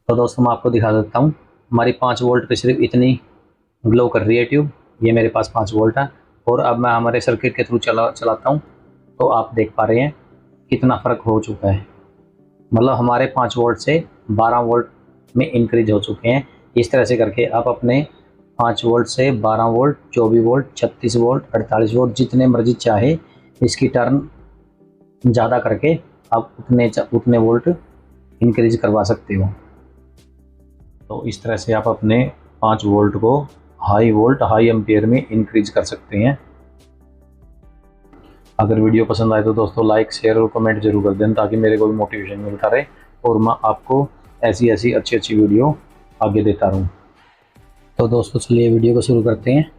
तो दोस्तों मैं आपको दिखा देता हूँ, हमारी 5 वोल्ट पे सिर्फ इतनी ग्लो कर रही है ट्यूब। ये मेरे पास 5 वोल्ट है और अब मैं हमारे सर्किट के थ्रू चलाता हूँ तो आप देख पा रहे हैं कितना फ़र्क हो चुका है। मतलब हमारे 5 वोल्ट से 12 वोल्ट में इंक्रीज हो चुके हैं। इस तरह से करके आप अपने 5 वोल्ट से 12 वोल्ट, 24 वोल्ट, 36 वोल्ट, 48 वोल्ट जितने मर्जी चाहे इसकी टर्न ज़्यादा करके आप उतने वोल्ट इंक्रीज करवा सकते हो। तो इस तरह से आप अपने 5 वोल्ट को हाई एम्पियर में इंक्रीज कर सकते हैं। अगर वीडियो पसंद आए तो दोस्तों लाइक, शेयर और कमेंट जरूर कर दें ताकि मेरे को भी मोटिवेशन मिलता रहे और मैं आपको ऐसी ऐसी अच्छी अच्छी वीडियो आगे देता रहूँ। तो दोस्तों चलिए वीडियो को शुरू करते हैं।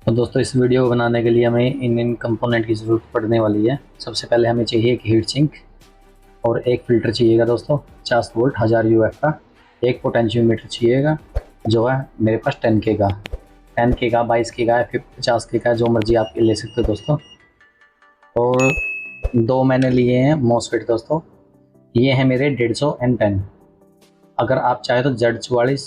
तो दोस्तों इस वीडियो को बनाने के लिए हमें इन कंपोनेंट की ज़रूरत पड़ने वाली है। सबसे पहले हमें चाहिए एक हीट सिंक और एक फ़िल्टर चाहिएगा दोस्तों 50 वोल्ट 1000 UF का। एक पोटेंशियोमीटर चाहिएगा जो है मेरे पास 10K का, 10K का, 22K का, 50K का, जो मर्जी आप ले सकते हो दोस्तों। और 2 मैंने लिए हैं मॉसफेट दोस्तों, ये हैं मेरे 150 N10। अगर आप चाहे तो Z44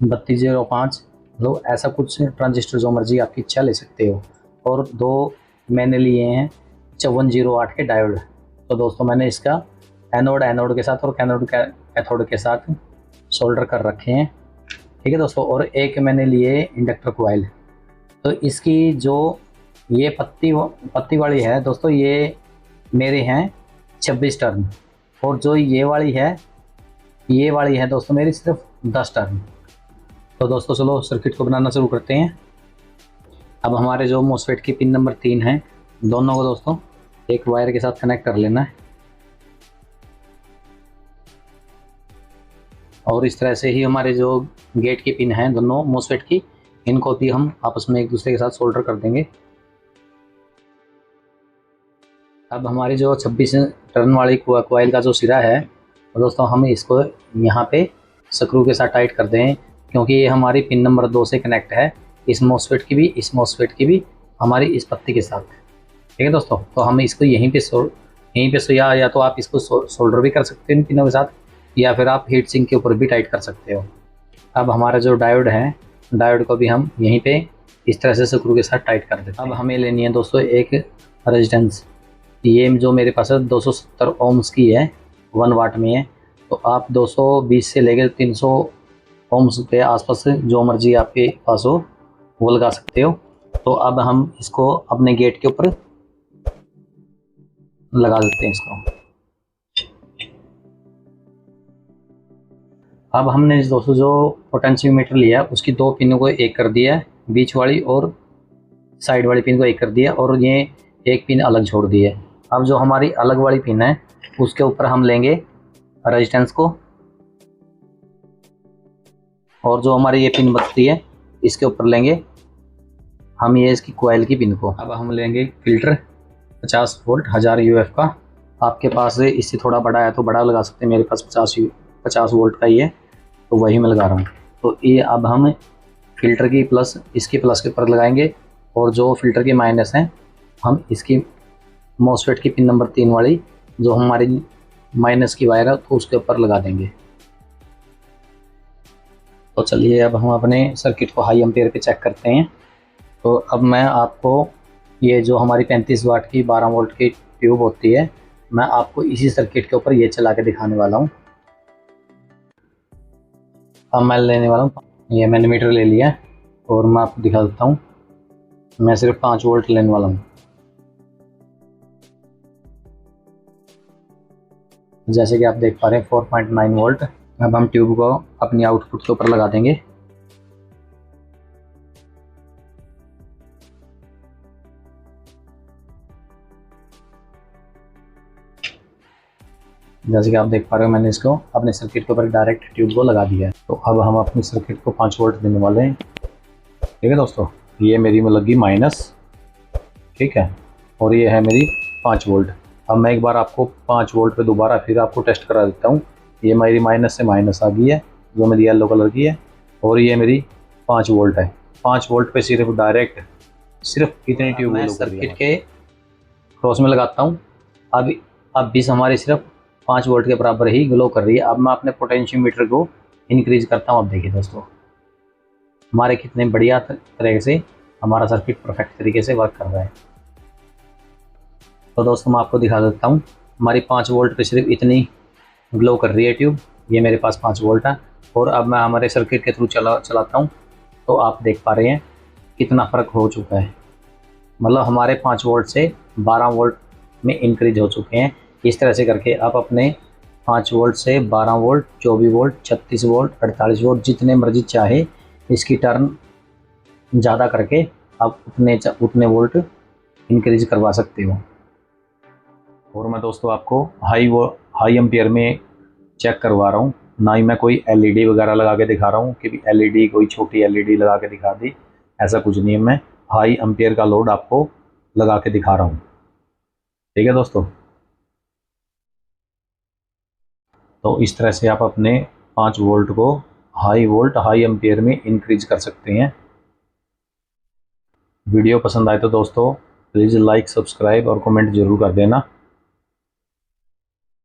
3205 लो, ऐसा कुछ ट्रांजिस्टर जो मर्जी आपकी इच्छा ले सकते हो। और 2 मैंने लिए हैं 5408 के डायोड। तो दोस्तों मैंने इसका एनोड के साथ और कैथोड के साथ सोल्डर कर रखे हैं, ठीक है दोस्तों। और एक मैंने लिए इंडक्टर कॉइल। तो इसकी जो ये पत्ती वाली है दोस्तों, ये मेरे हैं 26 टर्न और जो ये वाली है दोस्तों मेरी सिर्फ 10 टर्न। तो दोस्तों चलो सर्किट को बनाना शुरू करते हैं। अब हमारे जो मोसफेट की पिन नंबर 3 है, दोनों को दोस्तों एक वायर के साथ कनेक्ट कर लेना है। और इस तरह से ही हमारे जो गेट की पिन हैं दोनों मोसफेट की, इनको भी हम आपस में एक दूसरे के साथ सोल्डर कर देंगे। अब हमारी जो 26 टर्न वाली कॉइल का जो सिरा है दोस्तों, हम इसको यहाँ पे स्क्रू के साथ टाइट कर दें क्योंकि ये हमारी पिन नंबर 2 से कनेक्ट है। इस मॉसफेट की भी हमारी इस पत्ती के साथ, ठीक है दोस्तों। तो हम इसको यहीं पे या तो आप इसको सोल्डर भी कर सकते हैं इन पिनों के साथ, या फिर आप हीट सिंक के ऊपर भी टाइट कर सकते हो। अब हमारा जो डायोड है, डायोड को भी हम यहीं पे इस तरह से स्क्रू के साथ टाइट कर देते हैं। अब हमें लेनी है दोस्तों एक रेजिस्टेंस। ये जो मेरे पास है 270 ओम्स की है, 1 वाट में है। तो आप 220 से लेकर 300 ओम्स के आसपास जो मर्जी आपके पास हो वो लगा सकते हो। तो अब हम इसको अपने गेट के ऊपर लगा देते हैं इसको। अब हमने दोस्तों जो पोटेंशियोमीटर लिया उसकी 2 पिनों को एक कर दिया है, बीच वाली और साइड वाली पिन को एक कर दिया और ये एक पिन अलग छोड़ दी है। अब जो हमारी अलग वाली पिन है उसके ऊपर हम लेंगे रेजिस्टेंस को, और जो हमारी ये पिन बचती है इसके ऊपर लेंगे हम ये इसकी कॉइल की पिन को। अब हम लेंगे फिल्टर 50 वोल्ट 1000 UF का। आपके पास इससे थोड़ा बड़ा है तो बड़ा लगा सकते हैं, मेरे पास 50 वोल्ट का ही है तो वही मैं लगा रहा हूँ। तो ये अब हम फिल्टर की प्लस इसकी प्लस के ऊपर लगाएंगे और जो फिल्टर की माइनस है हम इसकी मॉसफेट की पिन नंबर 3 वाली जो हमारी माइनस की वायर है तो उसके ऊपर लगा देंगे। तो चलिए अब हम अपने सर्किट को हाई एम्पियर पे चेक करते हैं। तो अब मैं आपको ये जो हमारी 35 वाट की 12 वोल्ट की ट्यूब होती है, मैं आपको इसी सर्किट के ऊपर ये चला के दिखाने वाला हूँ। अब मैं लेने वाला हूँ, ये मैंने मीटर ले लिया और मैं आपको दिखा देता हूँ। मैं सिर्फ 5 वोल्ट लेने वाला हूँ। जैसे कि आप देख पा रहे हैं 4.9 वोल्ट। अब हम ट्यूब को अपनी आउटपुट के ऊपर लगा देंगे। जैसे कि आप देख पा रहे हो मैंने इसको अपने सर्किट के ऊपर डायरेक्ट ट्यूब को लगा दिया है। तो अब हम अपनी सर्किट को 5 वोल्ट देने वाले हैं, ठीक है दोस्तों। ये मेरी में लगी माइनस, ठीक है, और ये है मेरी 5 वोल्ट। अब मैं एक बार आपको 5 वोल्ट पे दोबारा फिर आपको टेस्ट करा देता हूँ। ये मेरी माइनस से माइनस आ गई है जो मेरी येलो कलर की है, और ये मेरी 5 वोल्ट है। 5 वोल्ट पे सिर्फ डायरेक्ट सिर्फ इतनी ट्यूब मैं सर्किट के क्रॉस में लगाता हूँ। अब बीस हमारी सिर्फ 5 वोल्ट के बराबर ही ग्लो कर रही है। अब मैं अपने पोटेंशियोमीटर को इंक्रीज करता हूँ। अब देखिए दोस्तों, हमारे कितने बढ़िया तरह से हमारा सर्किट परफेक्ट तरीके से वर्क कर रहा है। तो दोस्तों मैं आपको दिखा देता हूँ, हमारी 5 वोल्ट पे सिर्फ इतनी ग्लो कर रही है ट्यूब। ये मेरे पास 5 वोल्ट है, और अब मैं हमारे सर्किट के थ्रू चलाता हूँ, तो आप देख पा रहे हैं कितना फ़र्क हो चुका है। मतलब हमारे 5 वोल्ट से 12 वोल्ट में इंक्रीज हो चुके हैं। इस तरह से करके आप अपने 5 वोल्ट से 12 वोल्ट, 24 वोल्ट, 36 वोल्ट, 48 वोल्ट, जितने मर्जी चाहे इसकी टर्न ज़्यादा करके आप उतने वोल्ट इंक्रीज करवा सकते हो। और मैं दोस्तों आपको हाई एम्पियर में चेक करवा रहा हूँ, ना ही मैं कोई एलईडी वगैरह लगा के दिखा रहा हूँ कि एलईडी कोई छोटी एलईडी लगा के दिखा दी, ऐसा कुछ नहीं है। मैं हाई एम्पियर का लोड आपको लगा के दिखा रहा हूँ। ठीक है दोस्तों, तो इस तरह से आप अपने 5 वोल्ट को हाई एम्पियर में इंक्रीज कर सकते हैं। वीडियो पसंद आए तो दोस्तों प्लीज़ लाइक, सब्सक्राइब और कमेंट ज़रूर कर देना।